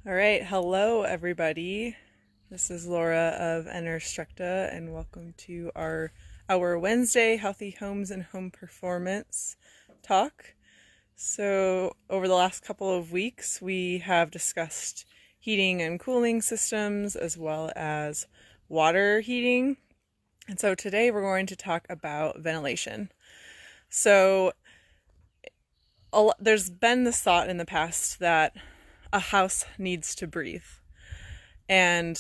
All right, hello everybody. This is Laura of Enerstructa, and welcome to our Wednesday Healthy Homes and Home Performance talk. So, over the last couple of weeks, we have discussed heating and cooling systems as well as water heating. And so today we're going to talk about ventilation. So, there's been this thought in the past that a house needs to breathe. And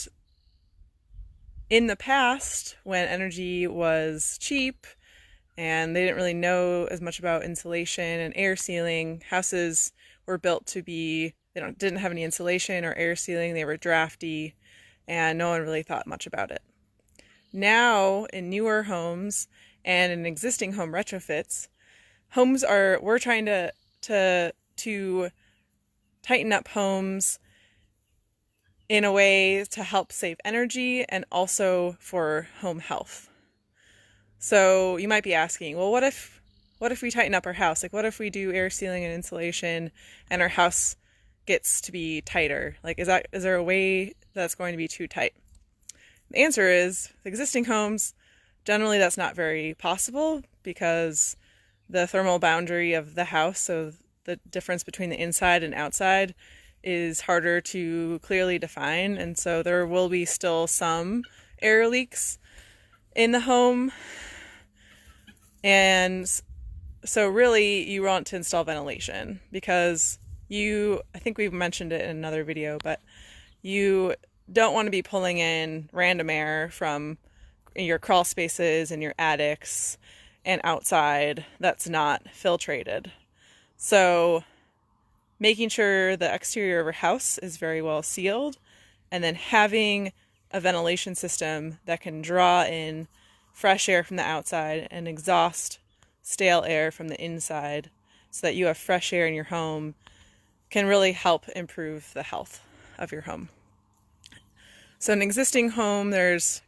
in the past, when energy was cheap and they didn't really know as much about insulation and air sealing, houses were built to be, didn't have any insulation or air sealing, they were drafty, and no one really thought much about it. Now, in newer homes and in existing home retrofits, we're trying to tighten up homes in a way to help save energy and also for home health. So you might be asking, well, what if we tighten up our house? Like, what if we do air sealing and insulation and our house gets to be tighter? Like, is there a way that's going to be too tight? The answer is, with existing homes, generally that's not very possible because the thermal boundary of the house, so the difference between the inside and outside, is harder to clearly define, and so there will be still some air leaks in the home. And so really you want to install ventilation because I think we've mentioned it in another video, but you don't want to be pulling in random air from your crawl spaces and your attics and outside that's not filtrated. So making sure the exterior of your house is very well sealed, and then having a ventilation system that can draw in fresh air from the outside and exhaust stale air from the inside so that you have fresh air in your home can really help improve the health of your home. So in an existing home, there's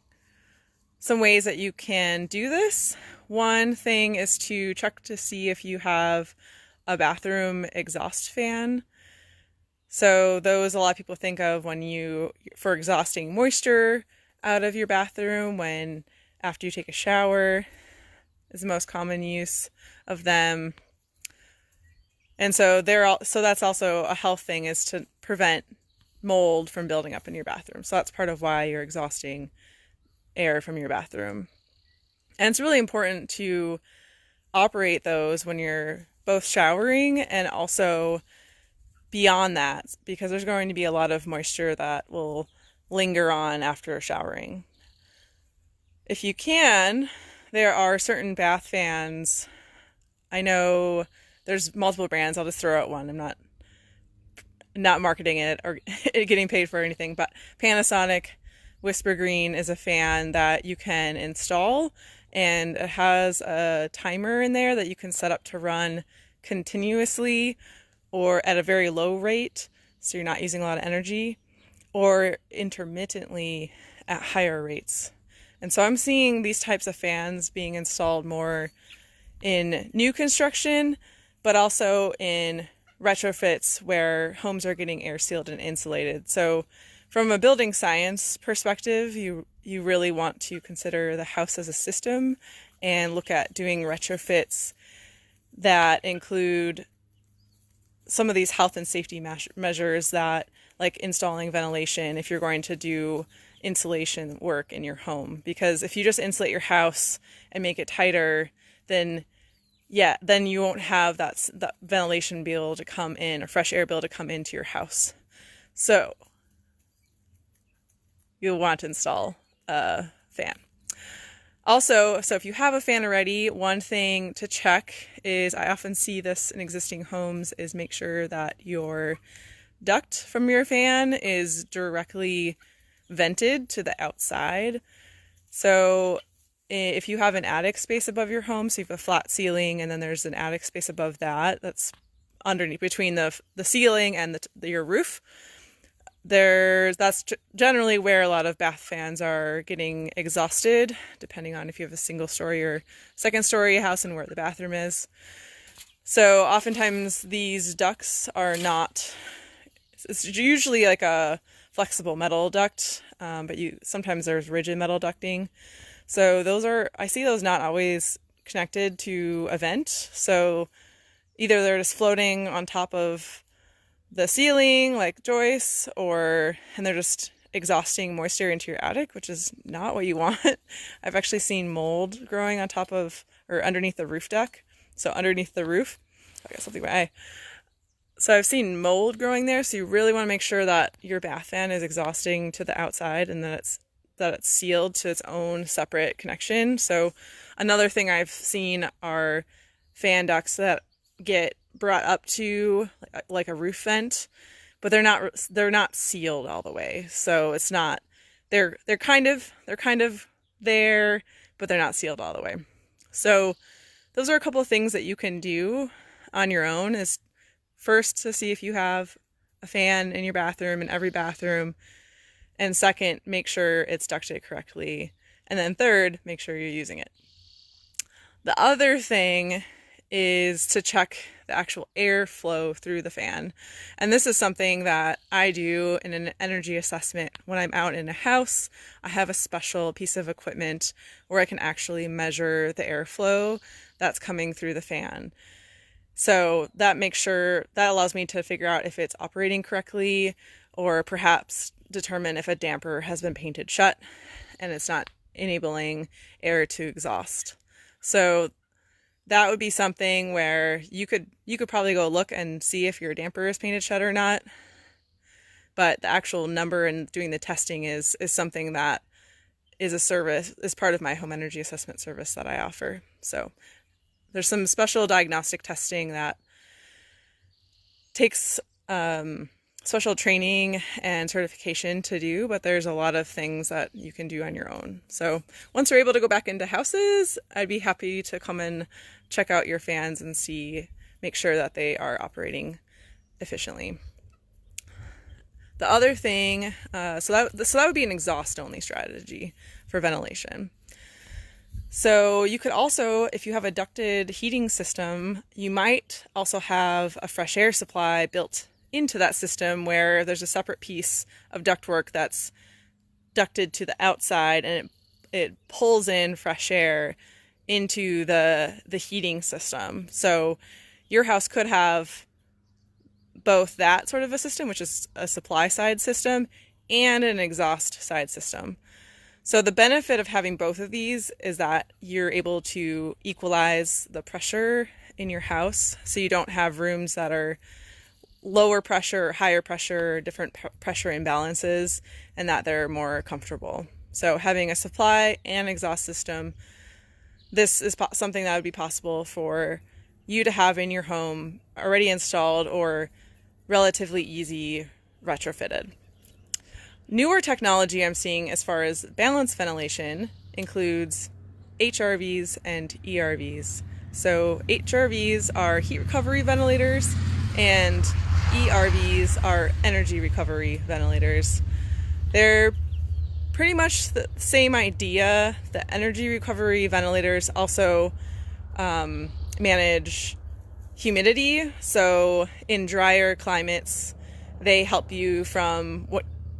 some ways that you can do this. One thing is to check to see if you have a bathroom exhaust fan. So those a lot of people think of for exhausting moisture out of your bathroom after you take a shower is the most common use of them. And so that's also a health thing, is to prevent mold from building up in your bathroom. So that's part of why you're exhausting air from your bathroom. And it's really important to operate those when you're both showering and also beyond that, because there's going to be a lot of moisture that will linger on after showering. If you can, there are certain bath fans. I know there's multiple brands. I'll just throw out one. I'm not marketing it or getting paid for anything, but Panasonic Whisper Green is a fan that you can install, and it has a timer in there that you can set up to run continuously or at a very low rate, so you're not using a lot of energy, or intermittently at higher rates. And so I'm seeing these types of fans being installed more in new construction, but also in retrofits where homes are getting air sealed and insulated. So from a building science perspective, you really want to consider the house as a system and look at doing retrofits that include some of these health and safety measures, that like installing ventilation if you're going to do insulation work in your home. Because if you just insulate your house and make it tighter, then you won't have that ventilation be able to come in, or fresh air be able to come into your house. So you'll want to install a fan. Also, so if you have a fan already, one thing to check is, I often see this in existing homes, is make sure that your duct from your fan is directly vented to the outside. So if you have an attic space above your home, so you have a flat ceiling and then there's an attic space above that's underneath, between the ceiling and your roof, that's generally where a lot of bath fans are getting exhausted, depending on if you have a single story or second story house and where the bathroom is. So oftentimes these ducts are not It's usually like a flexible metal duct, but sometimes there's rigid metal ducting. So I see those not always connected to a vent. So either they're just floating on top of the ceiling like joists, and they're just exhausting moisture into your attic, which is not what you want. I've actually seen mold growing on top of or underneath the roof deck. So underneath the roof, I got something in my eye. So I've seen mold growing there. So you really want to make sure that your bath fan is exhausting to the outside and that it's sealed to its own separate connection. So another thing I've seen are fan ducts that get brought up to like a roof vent, but they're not sealed all the way. So it's not, they're kind of there, but they're not sealed all the way. So those are a couple of things that you can do on your own. Is first to see if you have a fan in your bathroom, in every bathroom, and second, make sure it's ducted correctly, and then third, make sure you're using it. The other thing is to check the actual airflow through the fan. And this is something that I do in an energy assessment when I'm out in a house. I have a special piece of equipment where I can actually measure the airflow that's coming through the fan. So that allows me to figure out if it's operating correctly, or perhaps determine if a damper has been painted shut and it's not enabling air to exhaust. So that would be something where you could probably go look and see if your damper is painted shut or not. But the actual number and doing the testing is something that is part of my home energy assessment service that I offer. So there's some special diagnostic testing that takes special training and certification to do, but there's a lot of things that you can do on your own. So once you're able to go back into houses, I'd be happy to come and check out your fans and make sure that they are operating efficiently. The other thing, so that would be an exhaust only strategy for ventilation. So you could also, if you have a ducted heating system, you might also have a fresh air supply built into that system where there's a separate piece of ductwork that's ducted to the outside, and it pulls in fresh air into the heating system. So your house could have both that sort of a system, which is a supply side system, and an exhaust side system. So the benefit of having both of these is that you're able to equalize the pressure in your house, so you don't have rooms that are lower pressure, higher pressure, different pressure imbalances, and that they're more comfortable. So having a supply and exhaust system, this is something that would be possible for you to have in your home already installed or relatively easy retrofitted. Newer technology I'm seeing as far as balanced ventilation includes HRVs and ERVs. So HRVs are heat recovery ventilators, and ERVs are energy recovery ventilators. They're pretty much the same idea. The energy recovery ventilators also manage humidity. So in drier climates, they help you from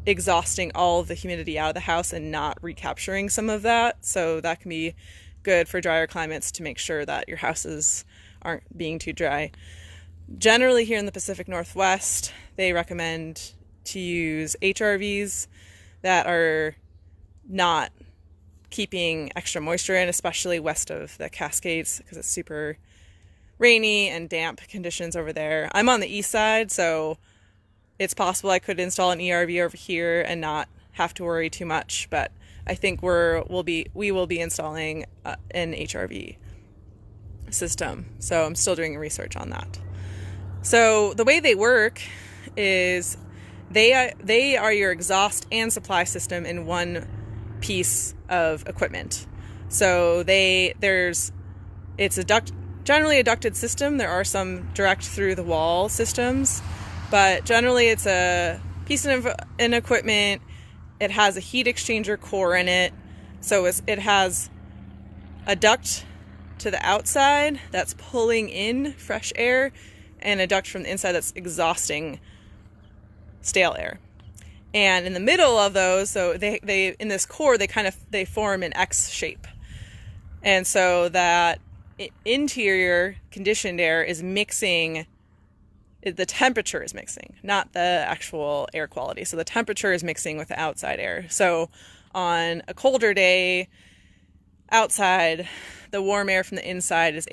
exhausting all of the humidity out of the house and not recapturing some of that. So that can be good for drier climates to make sure that your houses aren't being too dry. Generally here in the Pacific Northwest, they recommend to use HRVs that are not keeping extra moisture in, especially west of the Cascades, because it's super rainy and damp conditions over there. I'm on the east side, so it's possible I could install an ERV over here and not have to worry too much, but I think we will be installing an HRV system. So I'm still doing research on that. So the way they work is they are your exhaust and supply system in one piece of equipment. So it's generally a ducted system. There are some direct through the wall systems, but generally it's a piece of an equipment. It has a heat exchanger core in it. So it has a duct to the outside that's pulling in fresh air, and a duct from the inside that's exhausting stale air. And in the middle of those, so they in this core, they form an X shape. And so that interior conditioned air is mixing, the temperature is mixing, not the actual air quality. So the temperature is mixing with the outside air. So on a colder day outside, the warm air from the inside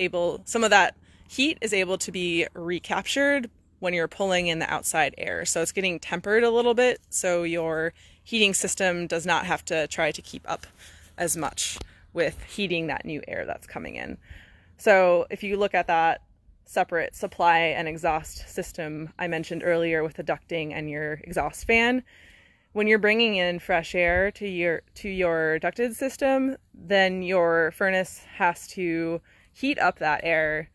some of that heat is able to be recaptured when you're pulling in the outside air. So it's getting tempered a little bit, so your heating system does not have to try to keep up as much with heating that new air that's coming in. So if you look at that separate supply and exhaust system I mentioned earlier with the ducting and your exhaust fan, when you're bringing in fresh air to your ducted system, then your furnace has to heat up that air,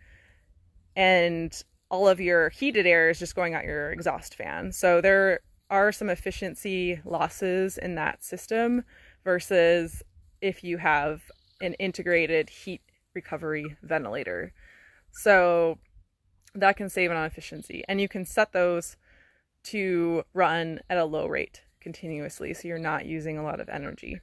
and all of your heated air is just going out your exhaust fan. So there are some efficiency losses in that system versus if you have an integrated heat recovery ventilator. So that can save on efficiency, and you can set those to run at a low rate continuously, so you're not using a lot of energy.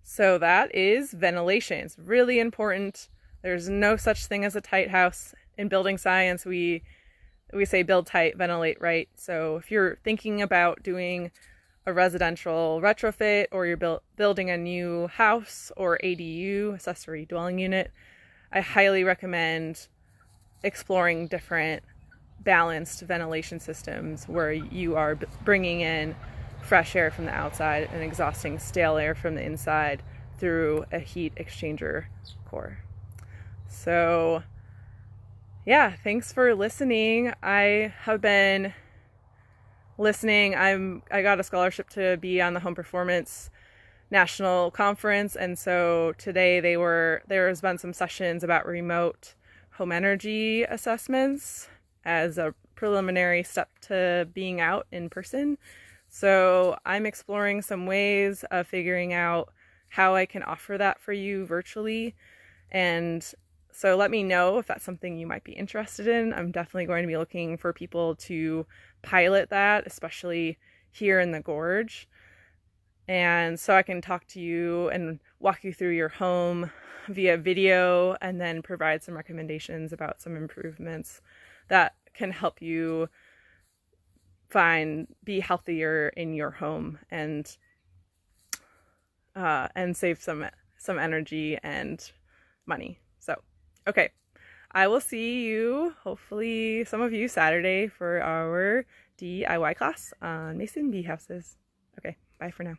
So that is ventilation. It's really important. There's no such thing as a tight house. In building science, we say build tight, ventilate right. So if you're thinking about doing a residential retrofit, or you're building a new house or ADU, accessory dwelling unit, I highly recommend exploring different balanced ventilation systems where you are bringing in fresh air from the outside and exhausting stale air from the inside through a heat exchanger core. So yeah, thanks for listening. I have been listening. I got a scholarship to be on the Home Performance National Conference, and so today there has been some sessions about remote home energy assessments as a preliminary step to being out in person. So I'm exploring some ways of figuring out how I can offer that for you virtually. And so let me know if that's something you might be interested in. I'm definitely going to be looking for people to pilot that, especially here in the Gorge. And so I can talk to you and walk you through your home via video, and then provide some recommendations about some improvements that can help you be healthier in your home and save some energy and money. So, okay, I will see you, hopefully some of you, Saturday for our DIY class on mason bee houses. Okay, bye for now.